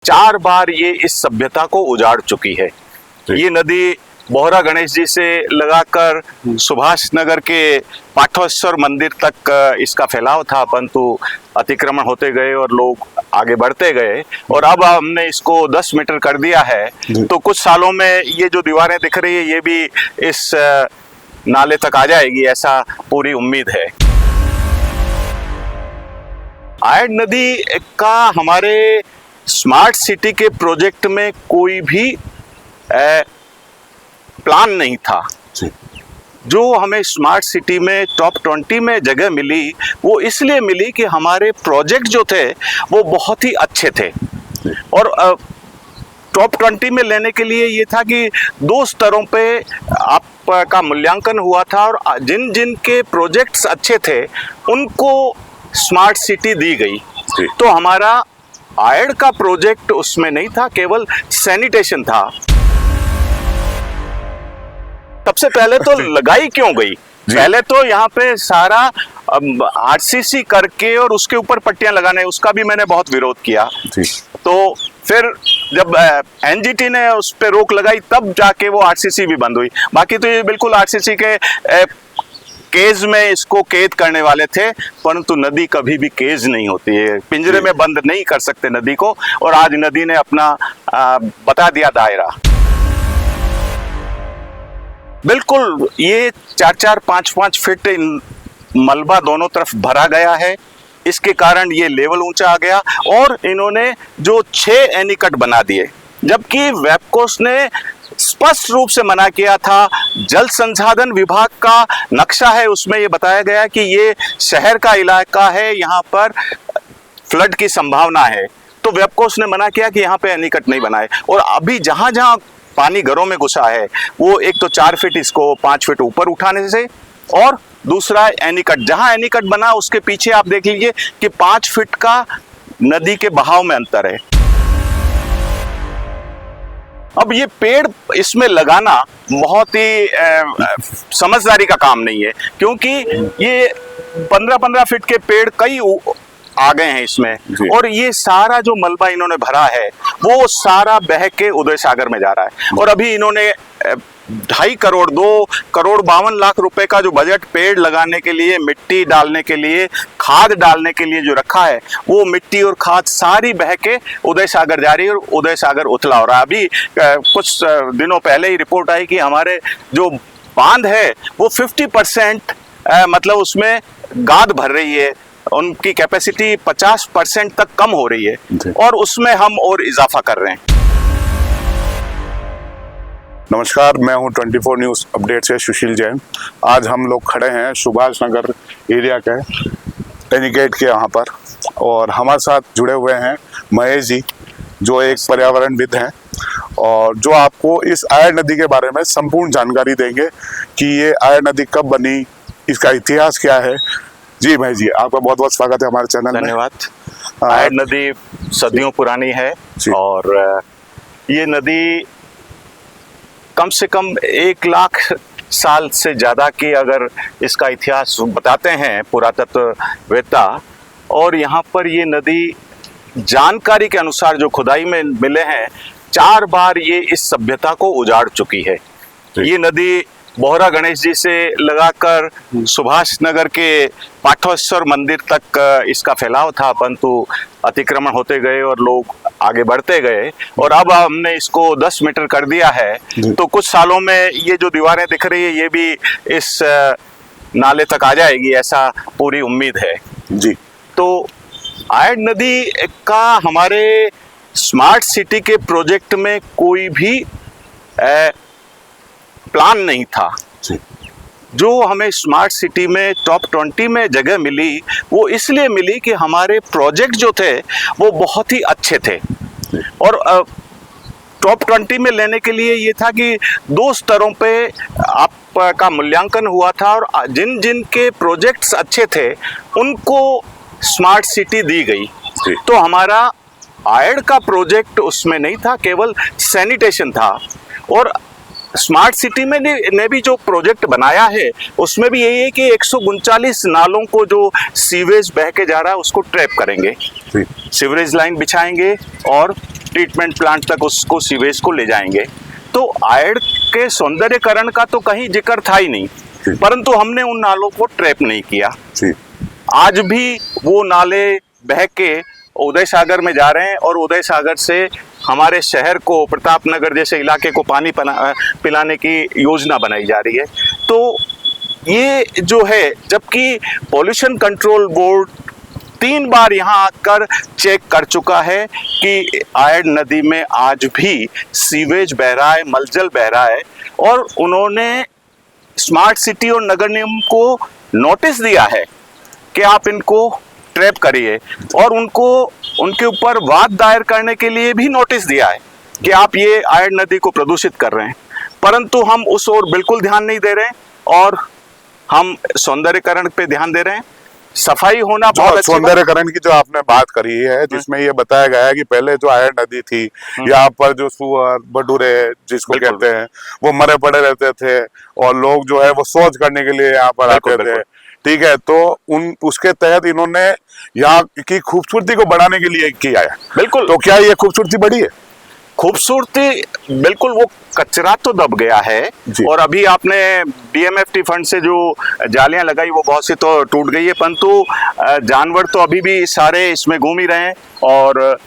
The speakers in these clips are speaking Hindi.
4 बार ये इस सभ्यता को उजाड़ चुकी है। ये नदी बोहरा गणेश जी से लगाकर सुभाष नगर के पाठवेश्वर मंदिर तक इसका फैलाव था, परंतु अतिक्रमण होते गए और लोग आगे बढ़ते गए और अब हमने इसको 10 मीटर कर दिया है। तो कुछ सालों में ये जो दीवारें दिख रही है ये भी इस नाले तक आ जाएगी, ऐसा पूरी उम्मीद है। आयड नदी का हमारे स्मार्ट सिटी के प्रोजेक्ट में कोई भी प्लान नहीं था। जो हमें स्मार्ट सिटी में टॉप 20 में जगह मिली वो इसलिए मिली कि हमारे प्रोजेक्ट जो थे वो बहुत ही अच्छे थे और टॉप 20 में लेने के लिए ये था कि 2 स्तरों पे आपका मूल्यांकन हुआ था और जिन जिन के प्रोजेक्ट्स अच्छे थे उनको स्मार्ट सिटी दी गई। तो हमारा आयड का प्रोजेक्ट उसमें नहीं था, केवल सैनिटेशन था। सबसे पहले तो लगाई क्यों गई? पहले तो यहाँ पे सारा आरसीसी करके और उसके ऊपर पट्टियां लगाने, उसका भी मैंने बहुत विरोध किया। तो फिर जब एनजीटी ने उस पे रोक लगाई तब जाके वो आरसीसी भी बंद हुई। बाकी तो ये बिल्कुल आरसीसी के केज में इसको कैद करने वाले थे, परंतु नदी कभी भी केज नहीं होती है, पिंजरे में बंद नहीं कर सकते नदी को। और आज नदी ने अपना बता दिया दायरा। बिल्कुल ये 4-4, 5-5 फीट मलबा दोनों तरफ भरा गया है, इसके कारण ये लेवल ऊंचा आ गया। और इन्होंने जो 6 एनीकट बना दिए, जबकि वेबकोस ने स्पष्ट रूप से मना किया था। जल संसाधन विभाग का नक्शा है, उसमें ये बताया गया कि ये शहर का इलाका है, यहाँ पर फ्लड की संभावना है। तो वेबकोस ने मना किया कि यहाँ पे एनीकट नहीं बनाए। और अभी जहां जहां पानी घरों में घुसा है वो एक तो 4 फीट इसको 5 फीट ऊपर उठाने से, और दूसरा एनीकट, जहां एनीकट बना उसके पीछे आप देख लीजिए कि 5 फीट का नदी के बहाव में अंतर है। अब ये पेड़ इसमें लगाना बहुत ही समझदारी का काम नहीं है, क्योंकि ये 15-15 फीट के पेड़ कई आ गए हैं इसमें। और ये सारा जो मलबा इन्होंने भरा है वो सारा बह के उदय सागर में जा रहा है। और अभी इन्होंने 2.5 करोड़ 2 करोड़ 52 लाख रुपए का जो बजट पेड़ लगाने के लिए, मिट्टी डालने के लिए, खाद डालने के लिए जो रखा है, वो मिट्टी और खाद सारी बह के उदय सागर जा रही है और उदय सागर उथला हो रहा है। अभी कुछ दिनों पहले ही रिपोर्ट आई कि हमारे जो बांध है वो 50% मतलब उसमें गाद भर रही है, उनकी कैपेसिटी 50% तक कम हो रही है और उसमें हम और इजाफा कर रहे हैं। नमस्कार, मैं हूं 24 न्यूज़ अपडेट से सुशील जैन। आज हम लोग खड़े हैं सुभाष नगर एरिया के एनीकट के यहाँ पर, और हमारे साथ जुड़े हुए हैं महेश जी, जो एक पर्यावरणविद हैं और जो आपको इस आयड नदी के बारे में संपूर्ण जानकारी देंगे कि ये आयड नदी कब बनी, इसका इतिहास क्या है। जी महेश जी, आपका बहुत बहुत स्वागत है हमारे चैनल में। धन्यवाद। आयड नदी सदियों पुरानी है और ये नदी कम से कम 1 लाख साल से ज़्यादा की अगर इसका इतिहास बताते हैं पुरातत्ववेत्ता। और यहाँ पर ये नदी जानकारी के अनुसार जो खुदाई में मिले हैं 4 बार ये इस सभ्यता को उजाड़ चुकी है। ये नदी बोहरा गणेश जी से लगाकर सुभाष नगर के पाठवेश्वर मंदिर तक इसका फैलाव था, परंतु अतिक्रमण होते गए और लोग आगे बढ़ते गए और अब हमने इसको 10 मीटर कर दिया है। तो कुछ सालों में ये जो दीवारें दिख रही है ये भी इस नाले तक आ जाएगी, ऐसा पूरी उम्मीद है। जी, तो आयड नदी का हमारे स्मार्ट सिटी के प्रोजेक्ट में कोई भी प्लान नहीं था। जो हमें स्मार्ट सिटी में टॉप 20 में जगह मिली वो इसलिए मिली कि हमारे प्रोजेक्ट जो थे वो बहुत ही अच्छे थे और टॉप 20 में लेने के लिए ये था कि 2 स्तरों पे आपका मूल्यांकन हुआ था और जिन जिन के प्रोजेक्ट्स अच्छे थे उनको स्मार्ट सिटी दी गई। तो हमारा आयड का प्रोजेक्ट उसमें नहीं था, केवल सैनिटेशन था। और स्मार्ट सिटी में ने भी जो प्रोजेक्ट बनाया है उसमें भी यही है कि 139 नालों को जो सीवेज बह के जा रहा है उसको ट्रैप करेंगे, सीवरेज लाइन बिछाएंगे और ट्रीटमेंट प्लांट तक उसको सीवेज को ले जाएंगे। तो आयड के सौंदर्यकरण का तो कहीं जिक्र था ही नहीं, परंतु हमने उन नालों को ट्रैप नहीं किया। आज भी वो नाले बह के उदय सागर में जा रहे हैं और उदय सागर से हमारे शहर को, प्रतापनगर जैसे इलाके को पानी पिलाने की योजना बनाई जा रही है। तो ये जो है, जबकि पॉल्यूशन कंट्रोल बोर्ड 3 बार यहाँ आकर चेक कर चुका है कि आयड नदी में आज भी सीवेज बह रहा है, मलजल बह रहा है, और उन्होंने स्मार्ट सिटी और नगर निगम को नोटिस दिया है कि आप इनको ट्रैप करिए, और उनको उनके ऊपर वाद दायर करने के लिए भी नोटिस दिया है कि आप ये आयड नदी को प्रदूषित कर रहे हैं। परंतु हम उस ओर बिल्कुल ध्यान नहीं दे रहे हैं और हम सौंदर्यकरण पे ध्यान दे रहे हैं। सफाई होना बहुत अच्छी सौंदर्यकरण की जो आपने बात करी है, जिसमें ये बताया गया है कि पहले जो आयड नदी थी, यहाँ पर जो सुअर बटूरे जिसको कहते हैं वो मरे पड़े रहते थे और लोग जो है वो शौच करने के लिए यहाँ पर आते थे। ठीक है, तो उसके तहत इन्होंने यहाँ की खूबसूरती को बढ़ाने के लिए किया है। बिल्कुल। तो क्या ये खूबसूरती बढ़ी है? खूबसूरती बिल्कुल, वो कचरा तो दब गया है, और अभी आपने BMFT फंड से जो जालियां लगाई वो बहुत सी तो टूट गई है, परंतु जानवर तो अभी भी सारे इसमें घूम ही रहे हैं और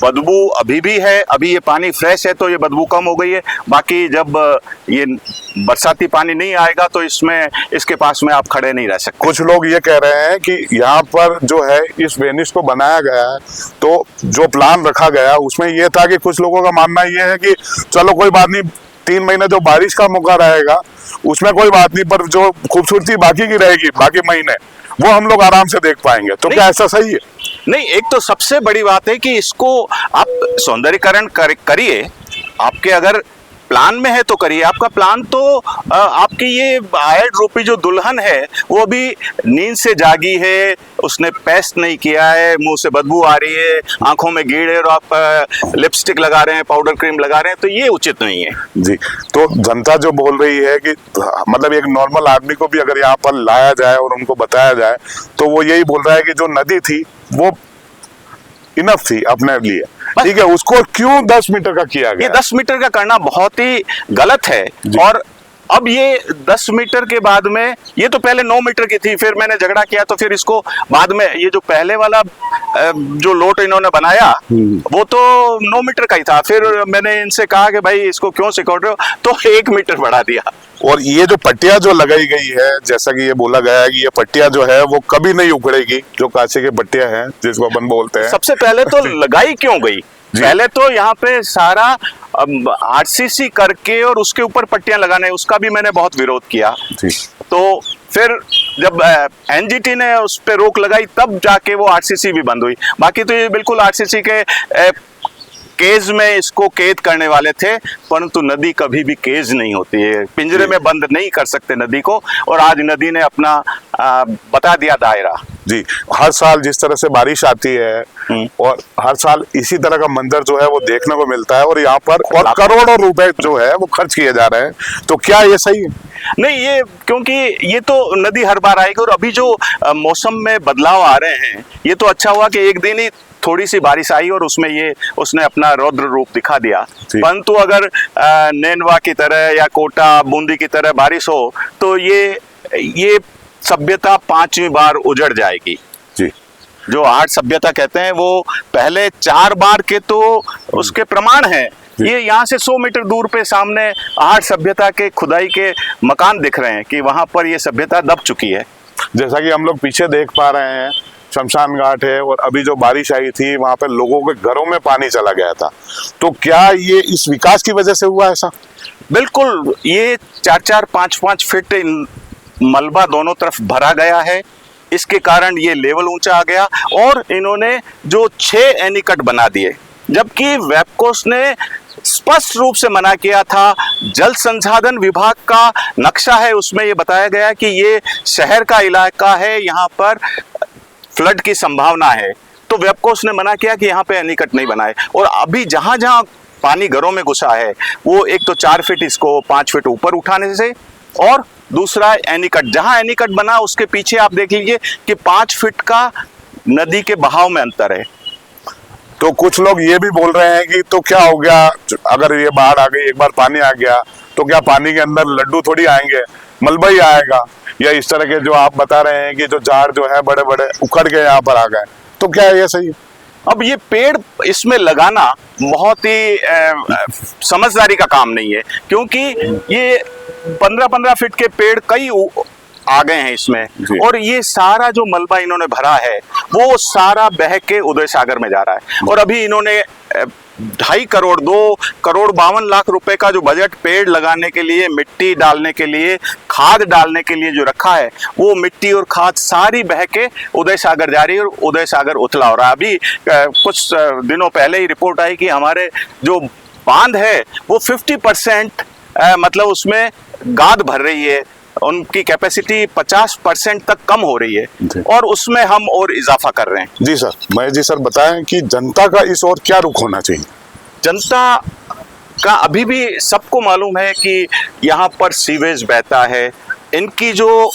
बदबू अभी भी है। अभी ये पानी फ्रेश है तो ये बदबू कम हो गई है, बाकी जब ये बरसाती पानी नहीं आएगा तो इसके पास में आप खड़े नहीं रह सकते। कुछ लोग ये कह रहे हैं कि यहाँ पर जो है इस वेनिस को बनाया गया है, तो जो प्लान रखा गया उसमें ये था कि कुछ लोगों का मानना ये है कि चलो कोई बात नहीं, 3 महीने जो बारिश का मौका रहेगा उसमें कोई बात नहीं, पर जो खूबसूरती बाकी की रहेगी, बाकी महीने वो हम लोग आराम से देख पाएंगे। तो क्या ऐसा सही है? नहीं, एक तो सबसे बड़ी बात है कि इसको आप सौंदर्यकरण करिए, आपके अगर प्लान में है तो करिए। आपका प्लान तो आपकी ये आयड रूपी जो दुल्हन है वो अभी नींद से जागी है, उसने पेस्ट नहीं किया है, मुंह से बदबू आ रही है, आंखों में कीड़े, और आप लिपस्टिक लगा रहे हैं, पाउडर क्रीम लगा रहे हैं, तो ये उचित नहीं है जी। तो जनता जो बोल रही है कि मतलब एक नॉर्मल आदमी को भी अगर यहाँ पर लाया जाए और उनको बताया जाए तो वो यही बोल रहा है कि जो नदी थी वो इनफ थी अपने लिए। ठीक है, उसको क्यों 10 मीटर का किया गया? ये 10 मीटर का करना बहुत ही गलत है। और अब ये 10 मीटर के बाद में, ये तो पहले 9 मीटर की थी, फिर मैंने झगड़ा किया तो फिर इसको बाद में ये जो पहले वाला जो लोट इन्होंने बनाया वो तो 9 मीटर का ही था। फिर मैंने इनसे कहा कि भाई इसको क्यों सिकोड़ रहे हो, तो 1 मीटर बढ़ा दिया। और ये जो पट्टियां जो लगाई गई है, जैसा कि ये बोला गया है कि ये पट्टियां जो है वो कभी नहीं उखड़ेगी, जो कांचे की पट्टियां हैं जिसको अपन बोलते हैं। सबसे पहले तो लगाई क्यों गई? पहले तो यहाँ पे सारा RCC करके और उसके ऊपर पट्टियां लगाने, उसका भी मैंने बहुत विरोध किया। तो फिर जब NGT ने उस पर रोक लगाई तब जाके वो RCC भी बंद हुई। बाकी तो ये बिल्कुल RCC के केज में इसको कैद करने वाले थे, परंतु नदी कभी भी केज नहीं होती है, पिंजरे में बंद नहीं कर सकते नदी को, और आज नदी ने अपना बता दिया दायरा। जी, हर साल जिस तरह से बारिश आती है और हर साल इसी तरह का मंजर जो है वो देखने को मिलता है, और यहाँ पर और करोड़ों रुपए जो है वो खर्च किए जा रहे हैं, तो क्या ये सही है? नहीं, ये क्योंकि ये तो नदी हर बार आएगी, और अभी जो मौसम में बदलाव आ रहे हैं, ये तो अच्छा हुआ कि एक दिन ही थोड़ी सी बारिश आई और उसने अपना रौद्र रूप दिखा दिया। परंतु अगर नैनवा की तरह या कोटा बूंदी की तरह बारिश हो तो ये सभ्यता 5वीं बार उजड़ जाएगी। जी। जो आर्ट सभ्यता कहते हैं वो पहले 4 बार के तो उसके प्रमाण हैं। ये यहाँ से 100 मीटर दूर पे सामने आर्ट सभ्यता के खुदाई के मकान दिख रहे हैं कि वहां पर ये सभ्यता दब चुकी है। जैसा कि हम लोग पीछे देख पा रहे हैं, शमशान घाट है, और अभी जो बारिश आई थी वहां पे लोगों के घरों में पानी चला गया था। तो क्या ये इस विकास की वजह से हुआ ऐसा? बिल्कुल, ये 4-4, 5-5 फीट मलबा दोनों तरफ भरा गया है, इसके कारण ये लेवल ऊंचा आ गया, और इन्होंने जो 6 एनीकट बना दिए, जबकि वेबकोस ने स्पष्ट रूप से मना किया था। जल संसाधन विभाग का नक्शा है, उसमें ये बताया गया कि ये शहर का इलाका है, यहाँ पर फ्लड की संभावना है, तो वेबकोस ने मना किया कि यहाँ पे एनीकट नहीं बनाए। और अभी जहां जहां पानी घरों में घुसा है वो एक तो 4 फीट इसको 5 फीट ऊपर उठाने से, और दूसरा एनीकट, जहां एनीकट बना उसके पीछे आप देख लीजिए कि 5 फीट का नदी के बहाव में अंतर है। तो कुछ लोग ये भी बोल रहे हैं कि तो क्या हो गया, अगर ये बाढ़ आ गई, एक बार पानी आ गया तो क्या पानी के अंदर लड्डू थोड़ी आएंगे, मलबा ही आएगा, या इस तरह के जो आप बता रहे हैं कि जो झाड़ जो है बड़े बड़े उखड़ के यहाँ पर आ गए, तो क्या ये सही है? अब ये पेड़ इसमें लगाना बहुत ही समझदारी का काम नहीं है, क्योंकि ये 15-15 फीट के पेड़ कई आ गए हैं इसमें, और ये सारा जो मलबा इन्होंने भरा है वो सारा बह के उदय सागर में जा रहा है। और अभी इन्होंने 2.5 करोड़ 2 करोड़ 52 लाख रुपए का जो बजट पेड़ लगाने के लिए, मिट्टी डालने के लिए, खाद डालने के लिए जो रखा है, वो मिट्टी और खाद सारी बह के उदय सागर जा रही है और उदय सागर उथला हो रहा है। अभी कुछ दिनों पहले ही रिपोर्ट आई कि हमारे जो बांध है वो 50% मतलब उसमें गाद भर रही है, उनकी कैपेसिटी 50% तक कम हो रही है, और उसमें हम और इजाफा कर रहे हैं। जी सर, महेश जी सर बताएं कि जनता का इस ओर क्या रुख होना चाहिए? जनता का अभी भी सबको मालूम है कि यहाँ पर सीवेज बहता है। इनकी जो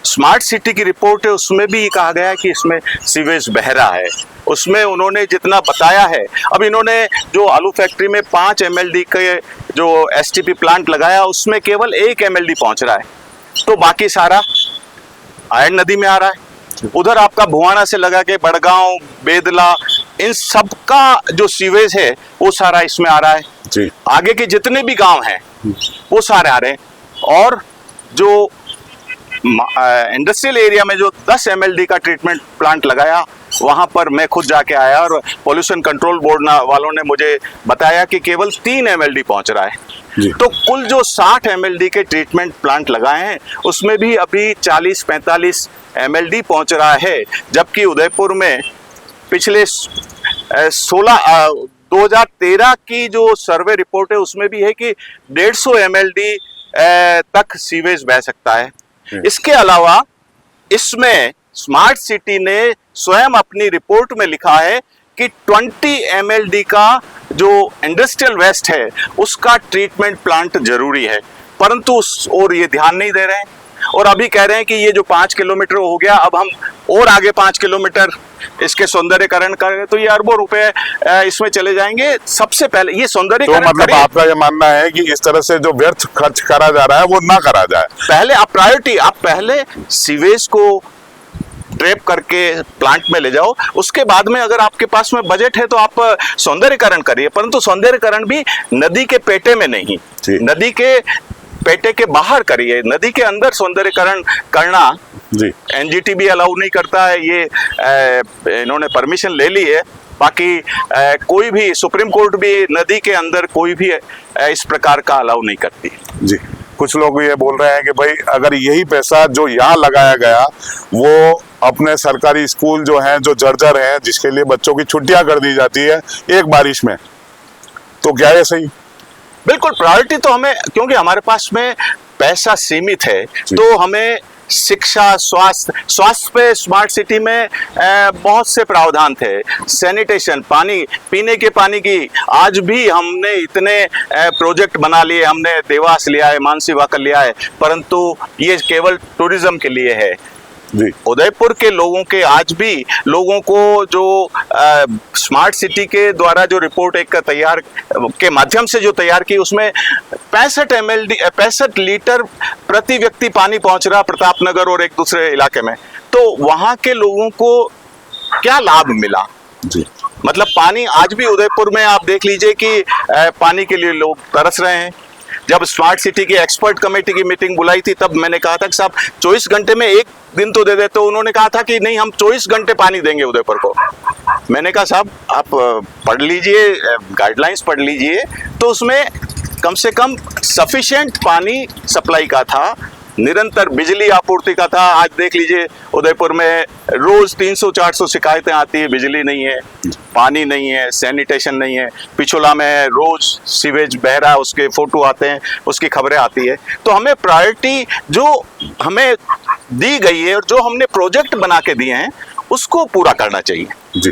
स्मार्ट सिटी की रिपोर्ट है उसमें भी कहा गया है कि इसमें सीवेज बह रहा है, उसमें उन्होंने जितना बताया है। अब इन्होंने जो आलू फैक्ट्री में 5 MLD के जो STP प्लांट लगाया उसमें केवल 1 MLD पहुंच रहा है, तो बाकी सारा आयन नदी में आ रहा है। उधर आपका भुवाना से लगा के बड़गांव, बेदला, इन सब का जो सीवेज है वो सारा इसमें आ रहा है जी। आगे के जितने भी गांव हैं वो सारे आ रहे हैं। और जो इंडस्ट्रियल एरिया में जो 10 MLD का ट्रीटमेंट प्लांट लगाया, वहां पर मैं खुद जाके आया और पोल्यूशन कंट्रोल बोर्ड वालों ने मुझे बताया कि केवल 3 MLD पहुंच रहा है। तो कुल जो 60 MLD के ट्रीटमेंट प्लांट लगाए हैं उसमें भी अभी 40-45 MLD पहुंच रहा है, जबकि उदयपुर में पिछले 2013 की जो सर्वे रिपोर्ट है उसमें भी है कि 150 MLD तक सीवेज बह सकता है। इसके अलावा इसमें स्मार्ट सिटी ने स्वयं अपनी रिपोर्ट में लिखा है कि 20 MLD का जो इंडस्ट्रियल वेस्ट है उसका ट्रीटमेंट प्लांट जरूरी है, परंतु उस और ये ध्यान नहीं दे रहे हैं। और अभी कह रहे हैं कि ये जो 5 किलोमीटर हो गया, अब हम और आगे 5 किलोमीटर इसके सौंदर्यकरण करें तो ये अरबों रुपए इसमें चले जाएंगे। सबसे पहले ये सौंदर्यकरण, तो मतलब आपका ये मानना है कि इस तरह से जो व्यर्थ खर्च करा जा रहा है वो ना करा जाए। पहले आप प्रायोरिटी, आप पहले सीवेज को ट्रैप करके प्लांट में ले जाओ, उसके बाद में अगर आपके पास में बजट है तो आप सौंदर्यकरण करिए, परंतु सौंदर्यकरण भी नदी के पेटे में नहीं, नदी के पेटे के बाहर करिए। नदी के अंदर सौंदर्यकरण करना जी NGT भी अलाउ नहीं करता है, ये इन्होंने परमिशन ले ली है। बाकी कोई भी सुप्रीम कोर्ट भी नदी के अंदर कोई भी इस प्रकार का अलाउ नहीं करती जी। कुछ लोग ये बोल रहे हैं कि भाई अगर यही पैसा जो यहाँ लगाया गया वो अपने सरकारी स्कूल जो हैं, जो जर्जर हैं, जिसके लिए बच्चों की छुट्टियां कर दी जाती है एक बारिश में, तो क्या ये सही? बिल्कुल, प्रायोरिटी तो हमें, क्योंकि हमारे पास में पैसा सीमित है, तो हमें शिक्षा, स्वास्थ्य पे स्मार्ट सिटी में बहुत से प्रावधान थे। सैनिटेशन, पानी, पीने के पानी की आज भी हमने इतने प्रोजेक्ट बना लिए, हमने देवास लिया है, मानसी वाकर लिया है, परंतु ये केवल टूरिज्म के लिए है। जी। उदयपुर के लोगों के आज भी लोगों को जो स्मार्ट सिटी के द्वारा जो रिपोर्ट एक तैयार के माध्यम से जो तैयार की, उसमें 65 लीटर प्रति व्यक्ति पानी पहुंच रहा प्रतापनगर और एक दूसरे इलाके में, तो वहां के लोगों को क्या लाभ मिला? जी। मतलब पानी आज भी उदयपुर में आप देख लीजिए कि पानी के लिए लोग तरस रहे हैं। जब स्मार्ट सिटी की एक्सपर्ट कमेटी की मीटिंग बुलाई थी तब मैंने कहा था कि साहब 24 घंटे में एक दिन तो दे दे, तो उन्होंने कहा था कि नहीं, हम 24 घंटे पानी देंगे उदयपुर को। मैंने कहा साहब आप पढ़ लीजिए, गाइडलाइंस पढ़ लीजिए, तो उसमें कम से कम सफिशिएंट पानी सप्लाई का था, निरंतर बिजली आपूर्ति का था। आज देख लीजिए उदयपुर में रोज 300-400 शिकायतें आती है, बिजली नहीं है, पानी नहीं है, सैनिटेशन नहीं है। पिछोला में रोज सीवेज बह रहा है, उसके फोटो आते हैं, उसकी खबरें आती है। तो हमें प्रायोरिटी जो हमें दी गई है और जो हमने प्रोजेक्ट बना के दिए हैं उसको पूरा करना चाहिए। जी।